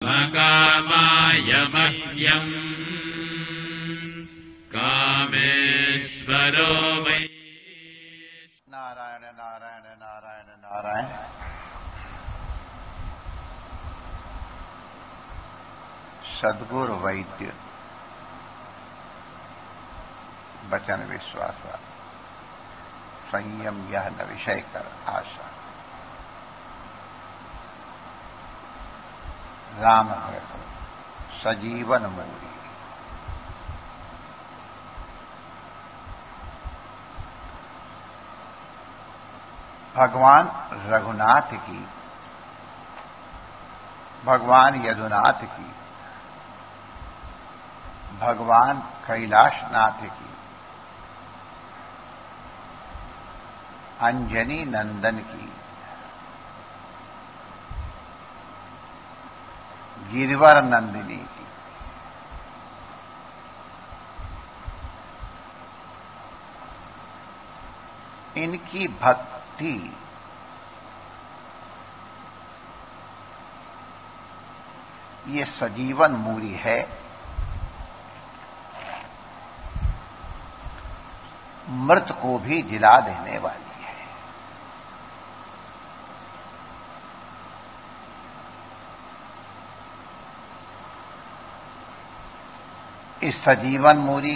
कामाय मह्यम् कामेश्वरो मयि। नारायण नारायण नारायण नारायण। सद्गुरु वैद्य वचन विश्वासा, संयम यह न विषय कर आशा। राम भक्त सजीवन मूरी। भगवान रघुनाथ की, भगवान यदुनाथ की, भगवान कैलाशनाथ की, अंजनी नंदन की, गिरिवर नंदिनी की, इनकी भक्ति ये सजीवन मूरी है। मृत को भी जिला देने वाली है। इस सजीवन मूरी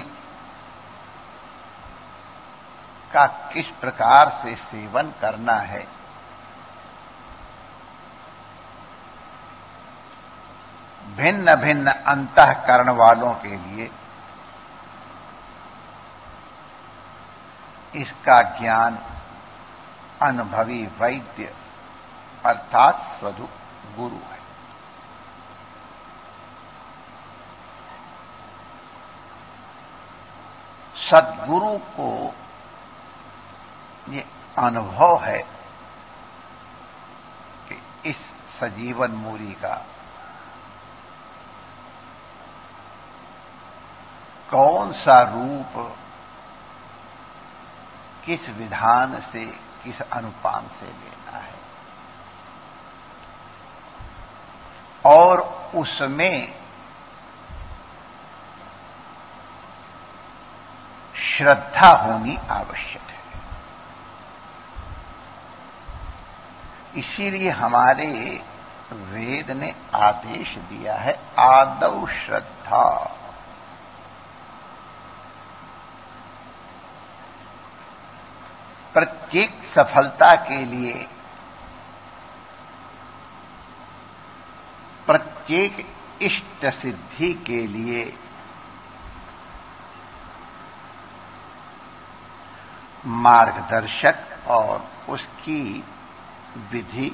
का किस प्रकार से सेवन करना है, भिन्न भिन्न अंतःकरण वालों के लिए इसका ज्ञान अनुभवी वैद्य अर्थात सद्गुरु है। सद्गुरु को ये अनुभव है कि इस सजीवन मूरी का कौन सा रूप किस विधान से, किस अनुपान से लेना है, और उसमें श्रद्धा होनी आवश्यक है। इसीलिए हमारे वेद ने आदेश दिया है आदौ श्रद्धा। प्रत्येक सफलता के लिए, प्रत्येक इष्ट सिद्धि के लिए मार्गदर्शक और उसकी विधि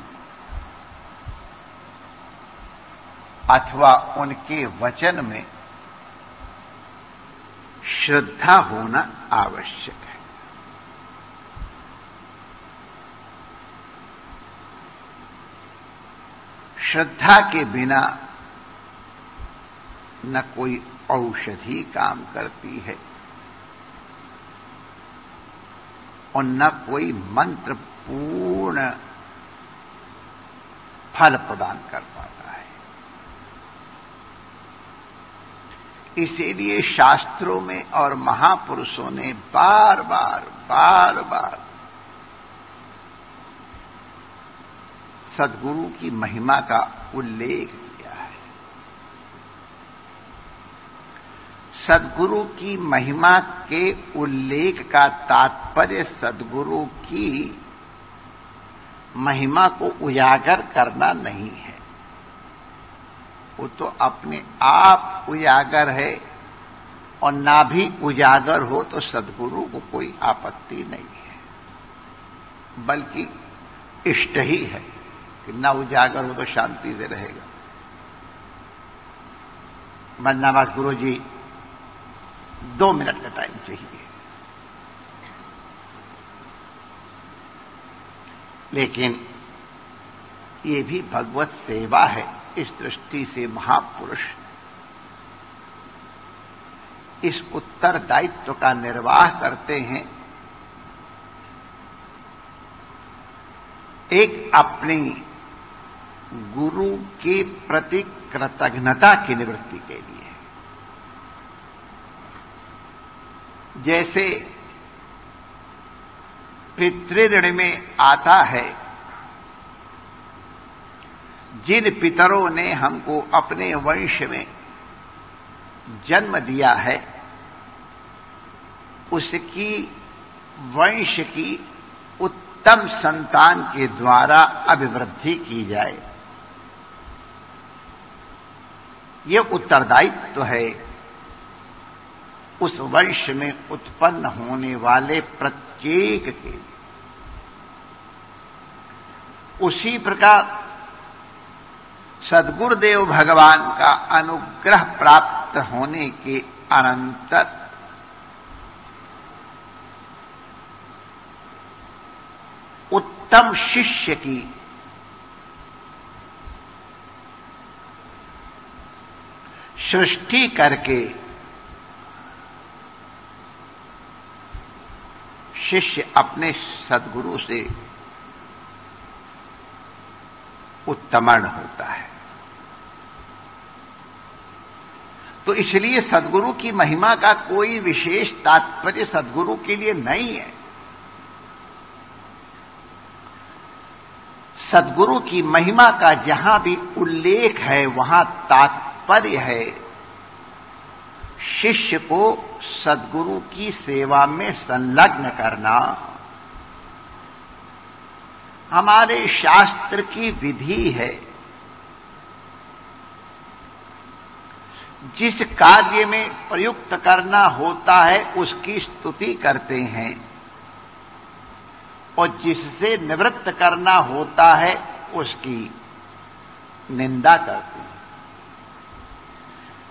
अथवा उनके वचन में श्रद्धा होना आवश्यक है। श्रद्धा के बिना न कोई औषधि काम करती है और न कोई मंत्र पूर्ण फल प्रदान कर पाता है। इसीलिए शास्त्रों में और महापुरुषों ने बार बार सद्गुरु की महिमा का उल्लेख किया है। सद्गुरु की महिमा के उल्लेख का तात्पर्य सद्गुरु की महिमा को उजागर करना नहीं है। वो तो अपने आप उजागर है, और ना भी उजागर हो तो सद्गुरु को कोई आपत्ति नहीं है, बल्कि इष्ट ही है कि ना उजागर हो तो शांति से रहेगा। वरना बस गुरु जी 2 मिनट का टाइम चाहिए। लेकिन ये भी भगवत सेवा है। इस दृष्टि से महापुरुष इस उत्तरदायित्व का निर्वाह करते हैं। एक अपनी गुरु के प्रति कृतज्ञता की निवृत्ति के लिए। जैसे पितृऋण में आता है, जिन पितरों ने हमको अपने वंश में जन्म दिया है, उसकी वंश की उत्तम संतान के द्वारा अभिवृद्धि की जाए, ये उत्तरदायित्व है उस वंश में उत्पन्न होने वाले प्रत्येक के। उसी प्रकार सद्गुरुदेव भगवान का अनुग्रह प्राप्त होने के अनंतर उत्तम शिष्य की सृष्टि करके शिष्य अपने सद्गुरु से उत्तमन होता है। तो इसलिए सद्गुरु की महिमा का कोई विशेष तात्पर्य सद्गुरु के लिए नहीं है। सद्गुरु की महिमा का जहां भी उल्लेख है वहां तात्पर्य है शिष्य को सद्गुरु की सेवा में संलग्न करना। हमारे शास्त्र की विधि है, जिस कार्य में प्रयुक्त करना होता है उसकी स्तुति करते हैं और जिससे निवृत्त करना होता है उसकी निंदा करते हैं।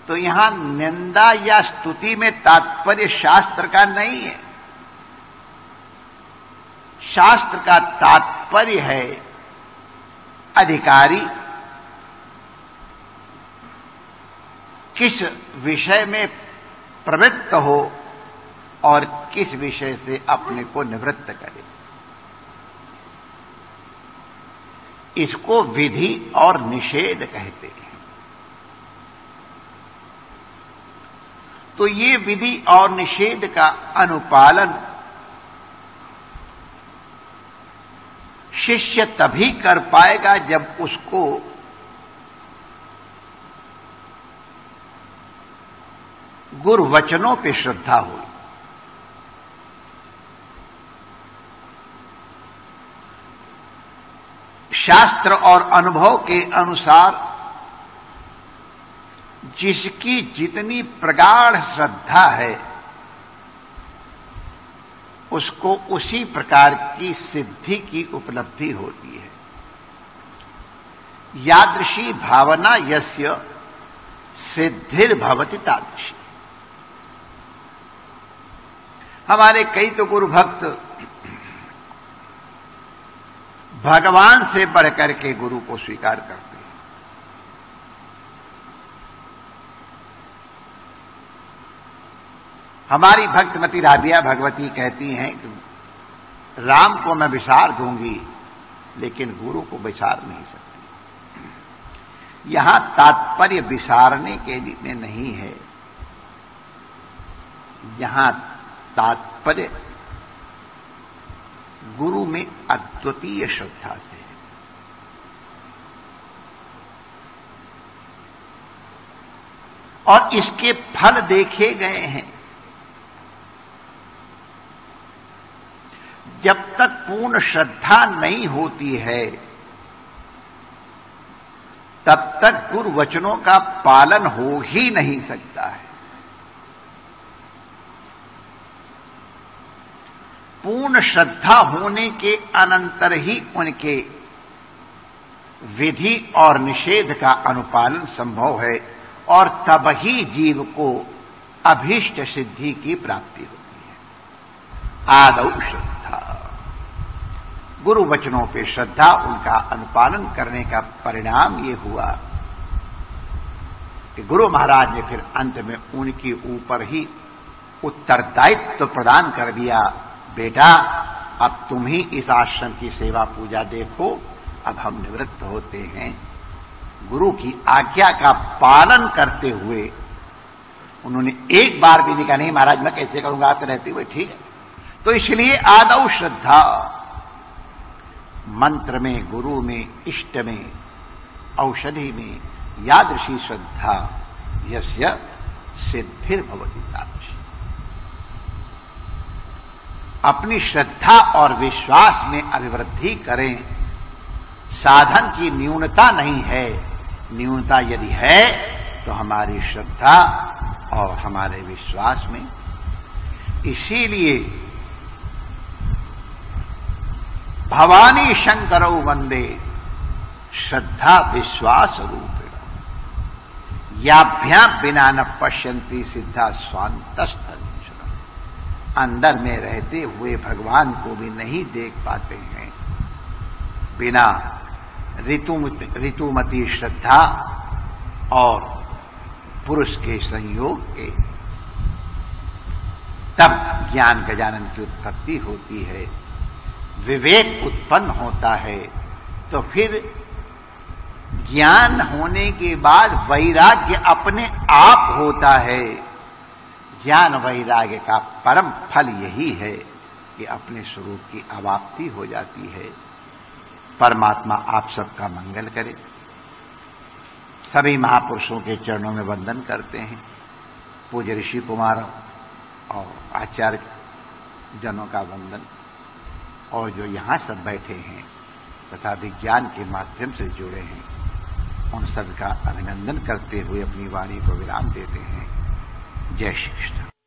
तो यहां निंदा या स्तुति में तात्पर्य शास्त्र का नहीं है। शास्त्र का तात्पर्य है अधिकारी किस विषय में प्रवृत्त हो और किस विषय से अपने को निवृत्त करे। इसको विधि और निषेध कहते हैं। तो ये विधि और निषेध का अनुपालन शिष्य तभी कर पाएगा जब उसको गुरु वचनों पे श्रद्धा हो। शास्त्र और अनुभव के अनुसार जिसकी जितनी प्रगाढ़ श्रद्धा है उसको उसी प्रकार की सिद्धि की उपलब्धि होती है। यादृशी भावना यस्य सिद्धिर्भवति तादृशी। हमारे कई तो गुरु भक्त भगवान से बढ़कर के गुरु को स्वीकार करते हैं। हमारी भक्तमती राबिया भगवती कहती हैं कि राम को मैं विसार दूंगी लेकिन गुरु को विसार नहीं सकती। यहां तात्पर्य विसारने के लिए नहीं है, यहां तात्पर्य गुरु में अद्वितीय श्रद्धा से है। और इसके फल देखे गए हैं। जब तक पूर्ण श्रद्धा नहीं होती है तब तक गुरु वचनों का पालन हो ही नहीं सकता है। पूर्ण श्रद्धा होने के अनंतर ही उनके विधि और निषेध का अनुपालन संभव है और तब ही जीव को अभीष्ट सिद्धि की प्राप्ति होती है। आदौ श्रद्धा, गुरु वचनों पे श्रद्धा, उनका अनुपालन करने का परिणाम ये हुआ कि गुरु महाराज ने फिर अंत में उनके ऊपर ही उत्तरदायित्व प्रदान कर दिया। बेटा अब तुम ही इस आश्रम की सेवा पूजा देखो, अब हम निवृत्त होते हैं। गुरु की आज्ञा का पालन करते हुए उन्होंने एक बार भी नहीं कहा नहीं महाराज मैं कैसे करूंगा, आप रहते हुए ठीक है। तो इसलिए आदौ श्रद्धा, मंत्र में, गुरु में, इष्ट में, औषधि में यादृशी श्रद्धा यस्य सिद्धिर्भवति तादृशी। अपनी श्रद्धा और विश्वास में अभिवृद्धि करें। साधन की न्यूनता नहीं है, न्यूनता यदि है तो हमारी श्रद्धा और हमारे विश्वास में। इसीलिए भवानी शंकरौ वंदे श्रद्धा विश्वास रूपेण, याभ्याम बिना न पश्यन्ति सिद्धा स्वांतस्थल। अंदर में रहते हुए भगवान को भी नहीं देख पाते हैं बिना ऋतुमती श्रद्धा और पुरुष के संयोग के। तब ज्ञान गजानन की उत्पत्ति होती है, विवेक उत्पन्न होता है। तो फिर ज्ञान होने के बाद वैराग्य अपने आप होता है। ज्ञान वैराग्य का परम फल यही है कि अपने स्वरूप की अवाप्ति हो जाती है। परमात्मा आप सबका मंगल करे। सभी महापुरुषों के चरणों में वंदन करते हैं। पूज्य ऋषि कुमार और आचार्य जनों का वंदन, और जो यहां सब बैठे हैं तथा विज्ञान के माध्यम से जुड़े हैं, उन सब का अभिनंदन करते हुए अपनी वाणी को विराम देते हैं। जय श्री कृष्ण।